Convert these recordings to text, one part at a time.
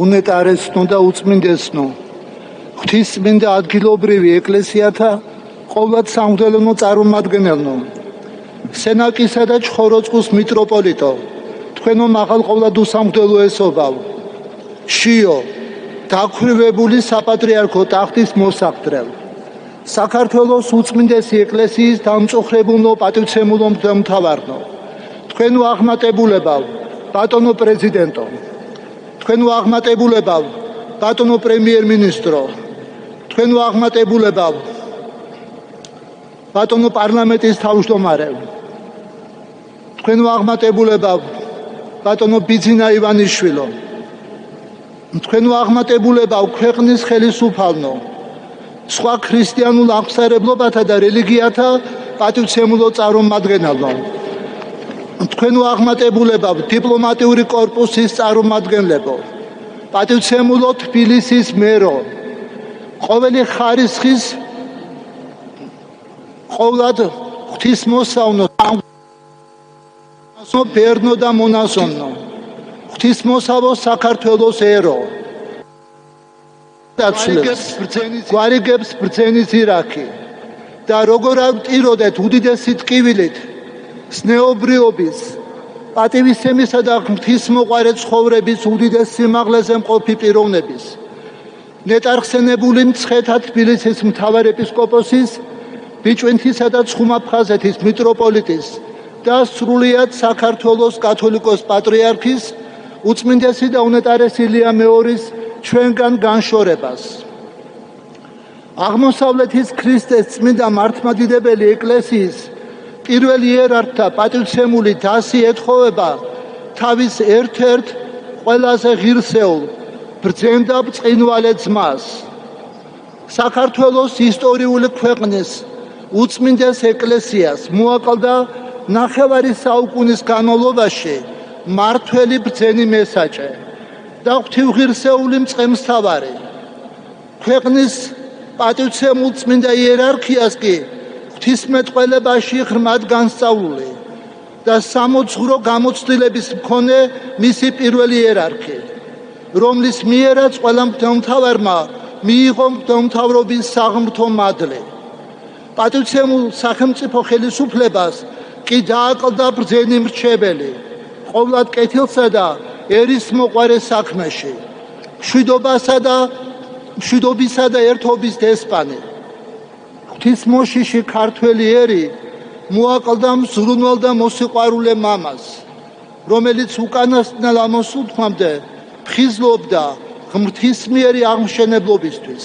უნეტარესნო და უწმინდესნო ღვთისმინდა ადგილობრივი ეკლესიათა ყოვლად სამღვდელო წარმომადგენელნო სენაკისა და ჩხოროწყუს მიტროპოლიტო თქვენო მაღალყოვლად უსამღვდელო ესობავ შიო დაქვრივებული საპატრიარქო ტახტის მოსახდრელ საქართველოს უწმინდესი ეკლესიის დამწუხრებულნო პატივცემულო მღვდელმთავარნო თქვენო აღმატებულებავ ბატონო პრეზიდენტო თქვენო აღმატებულებავ ბატონო პრემიერ-მინისტრო თქვენო აღმატებულებავ ბატონო პარლამენტის თავმჯდომარე თქვენო აღმატებულებავ ბატონო ბიძინა ივანიშვილო თქვენო აღმატებულებავ ქვეყნის ხელისუფალნო სხვა ქრისტიანულ აღმსარებლობათა და რელიგიათა პატივცემულო წარმომადგენელნო თქვენო აღმატებულებავ დიპლომატიური კორპუსის წარმომადგენლებო პატივცემულო თბილისის მერო ყოველი ხარისხის ყოვლად ღვთისმოსავნო ბერნო და მონაზონო ღვთისმოსავო საქართველოს ერო გვარიგებს ბრძენის ირაქი და როგორ ავტიროდეთ უდიდესი ტკივილით სნეობრიობის პატივისცემისა და ღვთისმოყვარე ცხოვრების უდიდეს სიმაღლეზე მყოფი პიროვნების ნეტარხსენებული მცხეთა თბილისის მთავარეპისკოპოსის ბიჭვინთისა და ცხუმაფხაზეთის მიტროპოლიტის და სრულიად საქართველოს კათოლიკოს პატრიარქის უწმინდესი და უნეტარესი ილია მეორის ჩვენგან განშორებას აღმოსავლეთის ქრისტეს წმინდა მართლმადიდებელი ეკლესიის პირველ იერარქთა პატივცემული დასი ეთხოვება თავის ერთ-ერთ ყველაზე ღირსეულ ბრძენდა ბრწყინვალე ძმას საქართველოს ისტორიული ქვეყნის უწმინდეს ეკლესიას მოაკლდა ნახევარი საუკუნის განმავლობაში მართველი ბრძენი მესაჭე და ღვთივღირსეული მწყემსთავარი ქვეყნის პატივცემულ წმინდა იერარქიას კი ღვთისმეტყველებაში ღრმად განსწავლული და სამოძღვრო გამოცდილების მქონე მისი პირველი იერარქი რომლის მიერაც ყველა მღვდელმთავარმა მიიღო მღვდელმთავრობის საღმრთო მადლი პატივცემულ სახელმწიფო ხელისუფლებას კი დააკლდა ბრძენი მრჩეველი ყოვლად კეთილსა და ერისმოყვარე საქმეში მშვიდობისა და ერთობის დესპანი ღვთისმოშიში ქართველი ერი მოაკლდა მზრუნვალ და მოსიყვარულე მამას რომელიც უკანასკნელ ამოსულთმამდე ხიზლობდა ღმრთისმიერი აღმშენებლობისთვის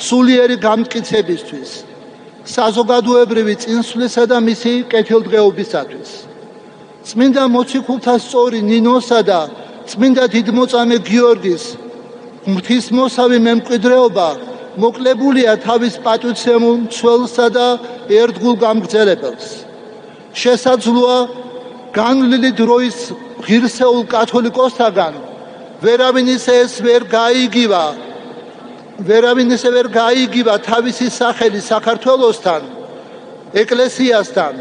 სულიერი გამტკიცებისთვის საზოგადოებრივი წინსვლისა და მისი კეთილდღეობისათვის წმინდა მოციქულთა სწორი ნინოსა და წმინდა დიდმოწამე გიორგის ღვთისმოსავი მემკვიდრეობა მოკლებულია თავის პატივცემულ მცველსა და ერთგულ გამგრძელებელს შესაძლოა განვლილი დროის ღირსეულ კათოლიკოსთაგან ვერავინ ისე ვერ გაიგივა თავისი სახელი საქართველოსთან ეკლესიასთან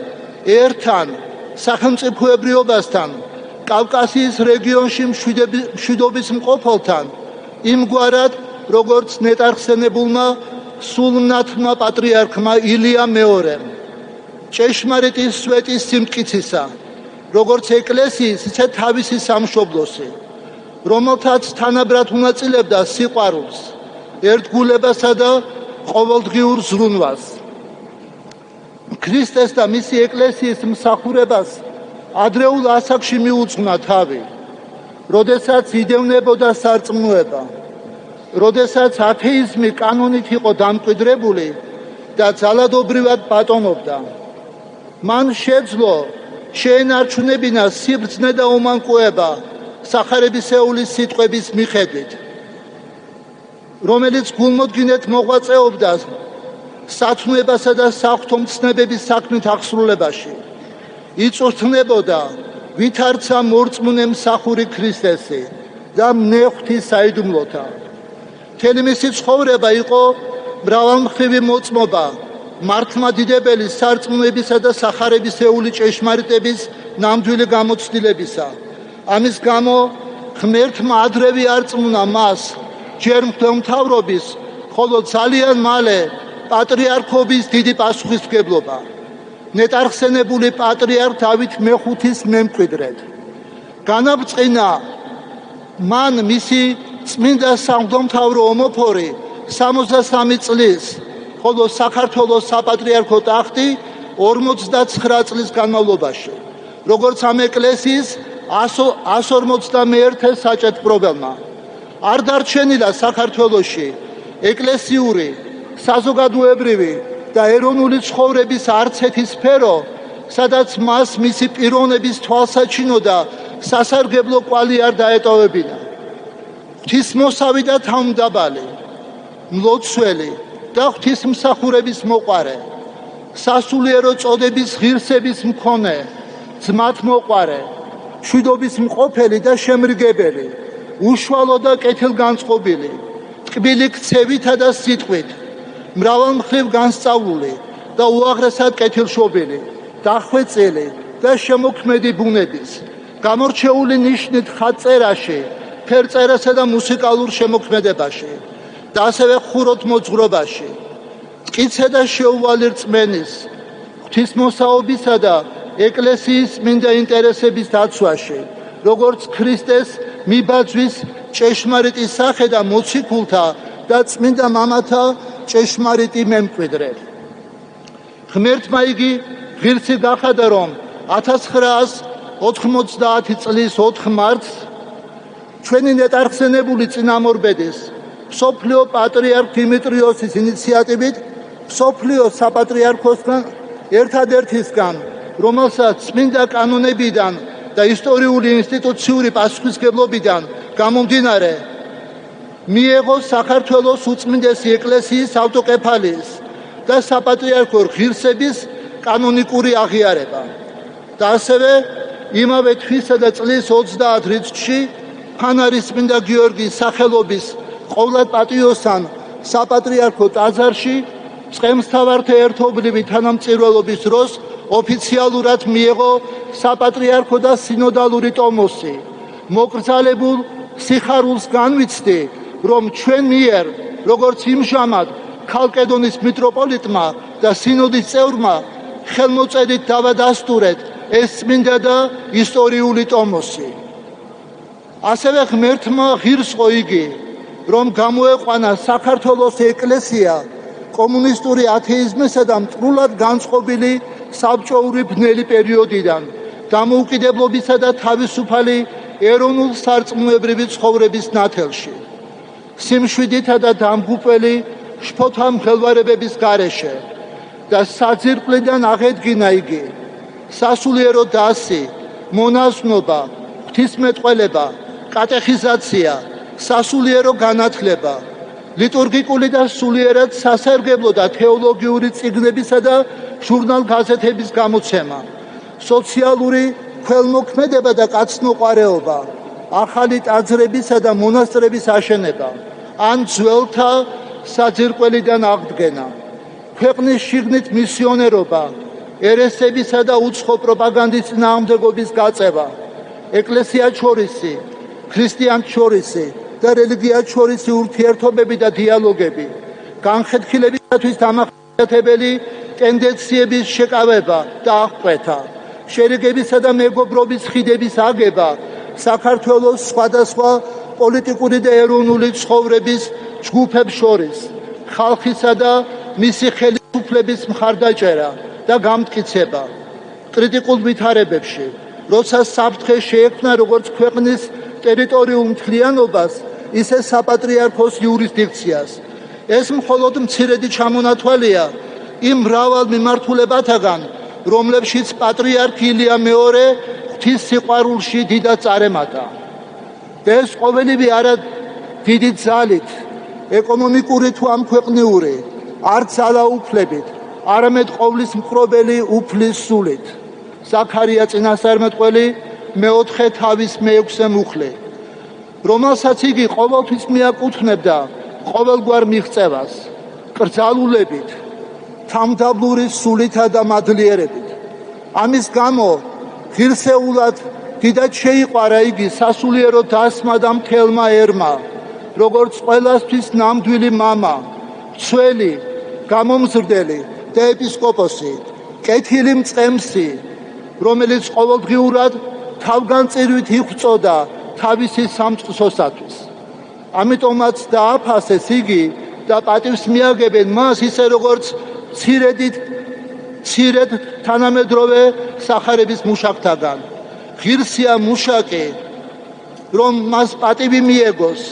ერთან სახელმწიფოებრიობასთან კავკასიის რეგიონში მშვიდობის მყოფელთან იმგვარად როგორც ნეტარხსენებულმა სულმნათმა პატრიარქმა ილია მეორემ ჭეშმარიტი სვეტის სიმტკიცისა როგორც ეკლესიის ისე თავისი სამშობლოსი რომელთაც თანაბრად უნაწილებდა სიყვარულს ერთგულებასა და ყოველდღიურ ზრუნვას ქრისტეს და მისი ეკლესიის მსახურებას ადრეულ ასაკში მიუძღვნა თავი როდესაც იდევნებოდა სარწმუნოება როდესაც ათეიზმი კანონით იყო დამკვიდრებული და ძალადობრივად ბატონობდა მან შეძლო შეენარჩუნებინა სიბრძნე და უმანკოება სახარებისეულის სიტყვების მიხედვით რომელიც გულმოდგინედ მოღვაწეობდა სათნოებასა და საღვთო მცნებების საქმით აღსრულებაში იწვრთნებოდა ვითარცა მორწმუნე მსახური ქრისტესი და მნეღვთის საიდუმლოთა მთელი მისი ცხოვრება იყო მრავალმხრივი მოწმობა მართლმადიდებელი სარწმუნოებისა და სახარებისეული ჭეშმარიტების ნამდვილი გამოცდილებისა ამის გამო ღმერთმა ადრევე არწმუნა მას ჯერ მღვდელმთავრობის, ხოლო ძალიან მალე პატრიარქობის დიდი პასუხისმგებლობა. ნეტარხსენებული პატრიარქ დავით მეხუთის მემკვიდრედ. განაბწყინა მან მისი წმინდა სამღვდელმთავრო ომოფორი 63 წლის, ხოლო საქართველოს საპატრიარქო ტახტი 59 წლის განმავლობაში, როგორც ამ ეკლესიის 151 საჭეთპრობელმა. არ დარჩენილა საქართველოში ეკლესიური, საზოგადოებრივი და ეროვნული ცხოვრების არც ერთი სფერო, სადაც მას მისი პიროვნების თვალსაჩინო და სასარგებლო კვალი არ დაეტოვებინა. ღვთისმოსავი და თავმდაბალი, მლოცველი და ღვთისმსახურების მოყვარე, სასულიერო წოდების ღირსების მქონე, ძმათმოყვარე, მშვიდობის მყოფელი და შემრიგებელი, უშუალო და კეთილგანწყობილი, ტკბილი ქცევითა და სიტყვით, მრავალმხრივ განსწავლული და უაღრესად კეთილშობილი, დახვეწილი და შემოქმედი ბუნების, გამორჩეული ნიშნით ხატწერაში, ფერწერასა და მუსიკალურ შემოქმედებაში და ასევე ხუროთმოძღვრობაში, მტკიცე და შეუვალი რწმენის, ღვთისმოსაობისა და ეკლესიის წმინდა ინტერესების დაცვაში, როგორც ქრისტეს მიბაძვის ჭეშმარიტი სახე და მოციქულთა და წმინდა მამათა ჭეშმარიტი მემკვიდრე. ღმერთმა იგი ღირსი გახადა, რომ 1990 წლის 4 მარტს ჩვენი ნეტარხსენებული წინამორბედის მსოფლიო პატრიარქ დიმიტრიოსის ინიციატივით მსოფლიოს საპატრიარქოსგან ერთადერთისგან, რომელსაც წმინდა კანონებიდან და ისტორიული ინსტიტუციური პასუხისმგებლობიდან გამომდინარე მიიღო საქართველოს უწმინდესი ეკლესიის ავტოკეფალიის და საპატრიარქო ღირსების კანონიკური აღიარება და ასევე იმავე თვისა და წლის 30 რიცხვში ფანარის წმინდა გიორგის სახელობის ყოვლადპატიოსან საპატრიარქო ტაძარში წყემსთავართა ერთობლივი თანამწირველობის დროს ოფიციალურად მიიღო საპატრიარქო და სინოდალური ტომოსი. მოკრძალებულ სიხარულს განვიცდი, რომ ჩვენ მიერ, როგორც იმჟამად ქალკედონის მიტროპოლიტმა და სინოდის წევრმა ხელმოწერით დავადასტურეთ ეს წმინდა და ისტორიული ტომოსი. ასევე ღმერთმა ღირსყო იგი, რომ გამოეყვანა საქართველოს ეკლესია კომუნისტური ათეიზმისა და მტრულად განწყობილი საბჭოური ბნელი პერიოდიდან დამოუკიდებლობისა და თავისუფალი ეროვნულ სარწმუნოებრივი ცხოვრების ნათელში, სიმშვიდითა და დამღუპველი შფოთა მღელვარებების გარეშე და საძირკვლიდან აღედგინა იგი სასულიერო დასი, მონაზვნობა, ღვთისმეტყველება, კატეხიზაცია, სასულიერო განათლება, ლიტურგიკული და სულიერად სასარგებლო და თეოლოგიური წიგნებისა და ჟურნალ-გაზეთების გამოცემა, სოციალური ქველმოქმედება და კაცნობყარეობა, ახალი ტაძრებისა და მონასტრების აშენება, ან ძველთა საძირკველიდან აღდგენა, ქვეყნის შიგნით მისიონერობა, ერესებისა და უცხო პროპაგანდის წინააღმდეგობის გაწევა, ეკლესიათშორისი, ქრისტიანთშორისი და რელიგიათშორისი ურთიერთობები და დიალოგები, განხეთქილებისათვის დამახასიათებელი ტენდენციების შეკავება და აღკვეთა, შერიგებისა და მეგობრობის ხიდების აგება საქართველოს სხვადასხვა პოლიტიკური და ეროვნული ცხოვრების ჯგუფებს შორის, ხალხისა და მისი ხელისუფლების მხარდაჭერა და გამტკიცება კრიტიკულ ვითარებებში, როცა საფრთხე შეექმნა როგორც ქვეყნის ტერიტორიულ მთლიანობას, ისე საპატრიარქოს იურისდიქციას. ეს მხოლოდ მცირედი ჩამონათვალია იმ მრავალ მიმართულებათაგან, რომლებშიც პატრიარქ ილია მეორე ღვთის სიყვარულში დიდად წარემატა. და ეს ყოველივე არა დიდი ძალით, ეკონომიკური თუ ამქვეყნიური, არც ძალაუფლებით, არამედ ყოვლის მკრობელი უფლის სულით. ზაქარია წინასწარმეტყველი მეოთხე თავის მეექვსე მუხლი, რომელსაც იგი ყოველთვის მიაკუთვნებდა ყოველგვარ მიღწევას, კრძალულებით, თავმდაბლური სულითა და მადლიერებით. ამის გამო ღირსეულად დიდად შეიყვარა იგი სასულიერო დასმა და მთელმა ერმა, როგორც ყველასთვის ნამდვილი მამა, მცველი, გამომზრდელი და ეპისკოპოსი, კეთილი მწყემსი, რომელიც ყოველდღიურად თავგანწირვით იღვწოდა თავისი სამწყსოსათვის. ამიტომაც დააფასეს იგი და პატივს მიაგებენ მას ისე როგორც მცირედ თანამედროვე სახარების მუშაკთაგან. ღირსია მუშაკი, რომ მას პატივი მიეგოს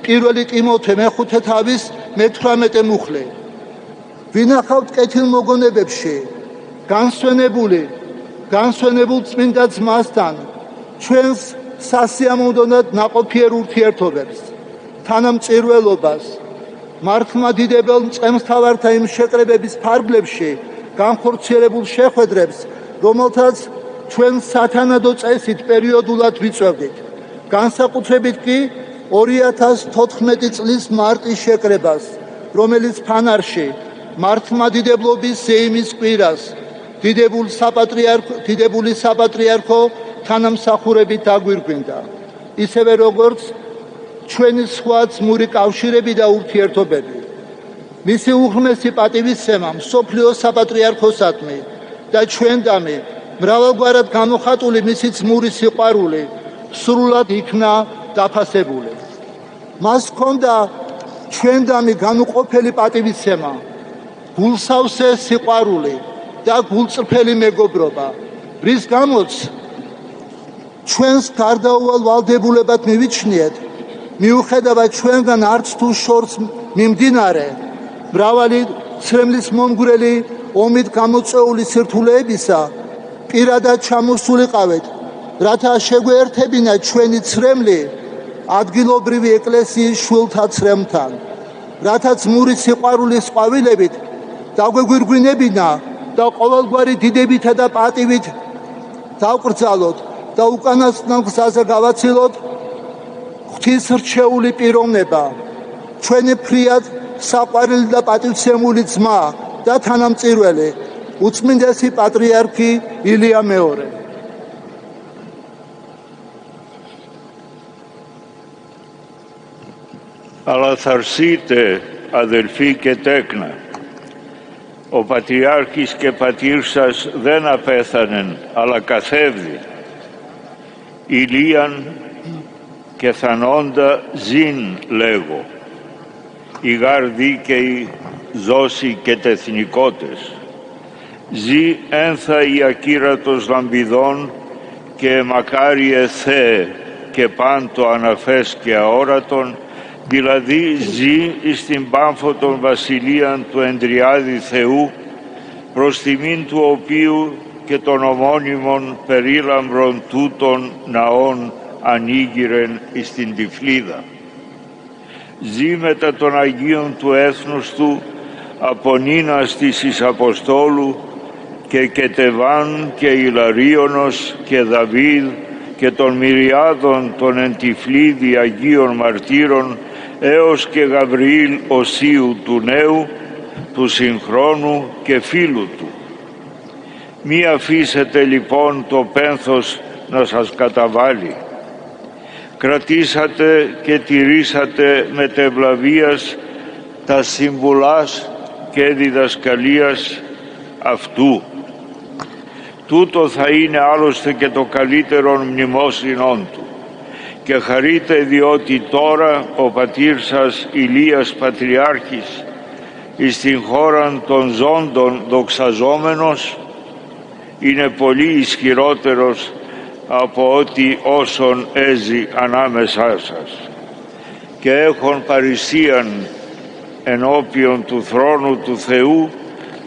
პირველი ტიმოთე მეხუთე თავის მე-18 მუხლი. ვინახავთ კეთილმოგონებებში განსვენებულ წმინდა ძმასთან ჩვენს სასიამოვნოდ ნაყოფიერ ურთიერთობებს, თანამწირველობას, მართლმადიდებელ მწყემსთავართა იმ შეკრებების ფარგლებში განხორციელებულ შეხვედრებს, რომელთაც ჩვენ სათანადო წესით პერიოდულად ვიწევდით, განსაკუთრებით კი 2014 წლის მარტის შეკრებას, რომელიც ფანარში მართლმადიდებლობის ზეიმის კვირას დიდებული საპატრიარქო თანამსახურებით დაგვირგვინდა, ისევე როგორც ჩვენი სხვა ძმური კავშირები და ურთიერთობები. მისი უღრმესი პატივისცემა მსოფლიო საპატრიარქოსადმი და ჩვენდამი მრავალგვარად გამოხატული მისი ძმური სიყვარული სრულად იქნა დაფასებული. მას ჰქონდა ჩვენდამი განუყოფელი პატივისცემა, გულსავსე სიყვარული და გულწრფელი მეგობრობა, რის გამოც ჩვენს გარდაუვალ ვალდებულებად მივიჩნიეთ, მიუხედავად ჩვენგან არც თუ შორს მიმდინარე მრავალი ცრემლის მომგვრელი ომით გამოწვეული სირთულეებისა, პირადად ჩამოსულიყავით, რათა შეგვეერთებინათ ჩვენი ცრემლი ადგილობრივი ეკლესიის შვილთა ცრემლთან, რათა ძმური სიყვარულის ყვავილებით დაგვეგვირგვინებინა და ყოველგვარი დიდებითა და პატივით დავკრძალოთ და უკანასკნელ გზაზე გავაცილოთ ღვთისრჩეული პიროვნება, ჩვენი ფრიად საყვარელი და პატივცემული ძმა და თანამწირველი, უწმინდესი პატრიარქი ილია მეორე. Αλαθαρσείτε, αδελφοί και τέκνα, ο Πατριάρχης και πατήρ σας δεν απέθανεν, αλλά καθέβδη. Ηλίαν και θανόντα ζήν λέγω, οι γάρ δίκαιοι ζώσει και τεθνικότες. Ζή ένθα η ακύρατος λαμπιδών και μακάριε Θεέ και πάντο αναφές και αόρατον, δηλαδή ζει εις την πάμφωτον βασιλείαν του Ενδριάδη Θεού, προς τιμήν του οποίου και των ομώνυμων περίλαμπρων τούτων ναών ανοίγηρεν εις την Τυφλίδα. Ζει μετά των Αγίων του έθνους του, από Νίνας της εις Αποστόλου και Κετεβάν και Ιλαρίωνος και Δαβίδ και των μυριάδων των εν Τυφλίδη Αγίων Μαρτύρων, έως και Γαβριήλ Οσίου του Νέου, του συγχρόνου και φίλου του. Μη αφήσετε λοιπόν το πένθος να σας καταβάλει. Κρατήσατε και τηρήσατε μετευλαβίας τα συμβουλάς και διδασκαλίας αυτού. Τούτο θα είναι άλλωστε και το καλύτερο μνημόσυνον του. Και χαρείτε διότι τώρα ο πατήρ σας Ηλίας Πατριάρχης εις την χώραν των ζώντων δοξαζόμενος είναι πολύ ισχυρότερος από ό,τι όσον έζει ανάμεσά σας. Και έχων παρησίαν ενώπιον του θρόνου του Θεού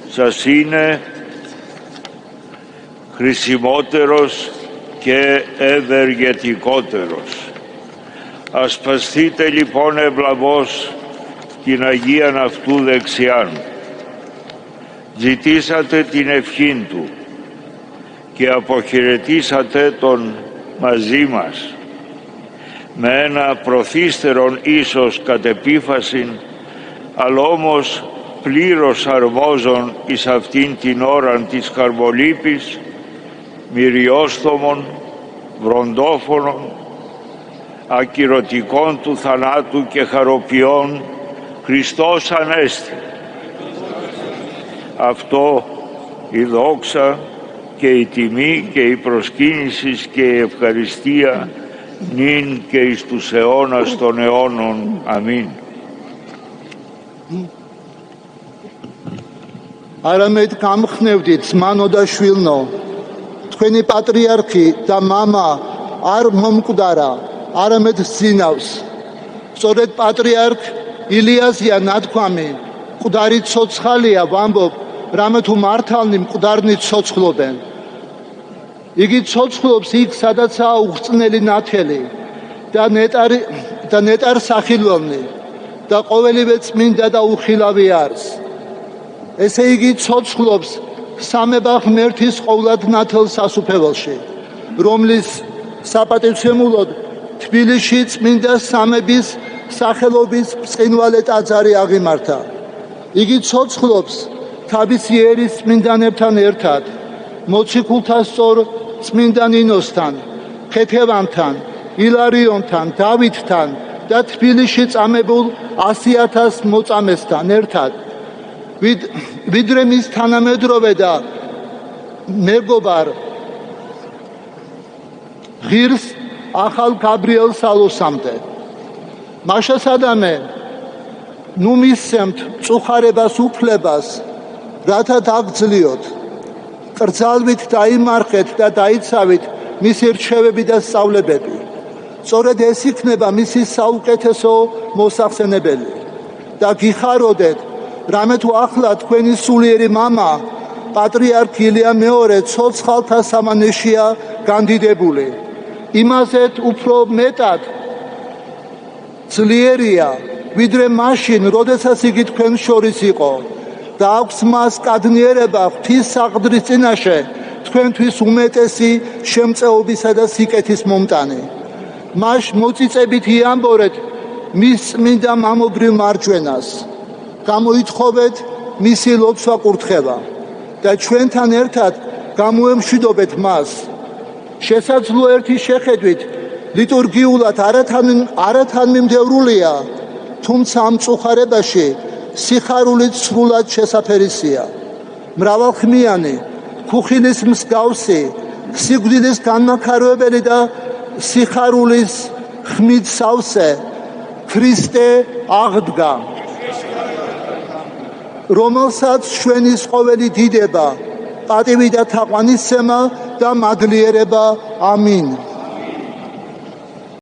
σας είναι χρησιμότερος και ευεργετικότερος. Ασπαστείτε λοιπόν ευλαβώς την Αγίαν αυτού δεξιάν. Ζητήσατε την ευχήν του και αποχαιρετήσατε τον μαζί μας με ένα προθύστερον ίσως κατ' επίφασιν, αλλά όμως πλήρως αρμόζων εις αυτήν την ώραν της χαρμολύπης, μυριόστομων, βροντόφωνων, ακυρωτικών του θανάτου και χαροποιών, Χριστός Ανέστη. Αυτό η δόξα και η τιμή και η προσκύνηση και η ευχαριστία νυν και εις τους αιώνας των αιώνων. Αμήν. არამედ გამხნევდით ძმანო და შვილნო, თქვენი პატრიარქი და მამა არ მომკვდარა, არამედ ძინავს. სწორედ პატრიარქ ილიაზია ნათქვამი, მკვდარი ცოცხალია, ვამბობ, რამე თუ მართალნი მკვდარნი ცოცხლობენ. იგი ცოცხლობს იქ, სადაცაა უხრწნელი ნათელი და ნეტარ სახილველნი და ყოველივე წმინდა და უხილავი არის. ესე იგი ცოცხლობს სამება ღმერთის ყოვლად ნათელ სასუფეველში, რომლის საპატივცემულოდ თბილისში წმინდა სამების სახელობის ბრწყინვალე ტაძარი აღიმართა. იგი ცოცხლობს თავისი ერის წმინდანებთან ერთად, მოციქულთა სწორ წმინდა ნინოსთან, ხეთევანთან, ილარიონთან, დავითთან და თბილისში წამებულ 100,000 მოწამესთან ერთად. ვიდრე მის თანამედროვე და მეგობარ ღირს ახალ გაბრიელ სალოსამდე. მაშასადამე ნუ მისცემთ მწუხარებას უფლებას, რათა დაგძლიოთ. კრძალვით დაიმარხეთ და დაიცავით მისი რჩევები და სწავლებები. სწორედ ეს იქნება მისი საუკეთესო მოსახსენებელი და გიხაროდეთ, რამე თუ ახლა თქვენი სულიერი მამა, პატრიარქ ილია მეორე ცოცხალთა სამანეშია განდიდებული. იმაზეთ უფრო მეტად ძლიერია, ვიდრე მაშინ, როდესაც იგი თქვენ შორის იყო და აქვს მას კადნიერება ღვთის საყდრის წინაშე თქვენთვის უმეტესი შემწეობისა და სიკეთის მომტანი. მას მოწიწებით იამბორეთ მის წმინდა მამობრივ მარჯვენას. გამოითხოვეთ მისი ლოცვა კურთხევა და ჩვენთან ერთად გამოემშვიდობეთ მას. შესაძლოა ერთი შეხედვით ლიტურგიულად არათანმიმდევრულია, თუმცა ამ მწუხარებაში სიხარულით სრულად შესაფერისია. მრავალხმიანი, ქუხილის მსგავსი, სიკვდილის განმახარებელი და სიხარულის ხმით სავსე ქრისტე აღდგა, რომელსაც ჩვენის ყოველი დიდება, პატივი და თაყვანისცემა და მადლიერება. ამინ.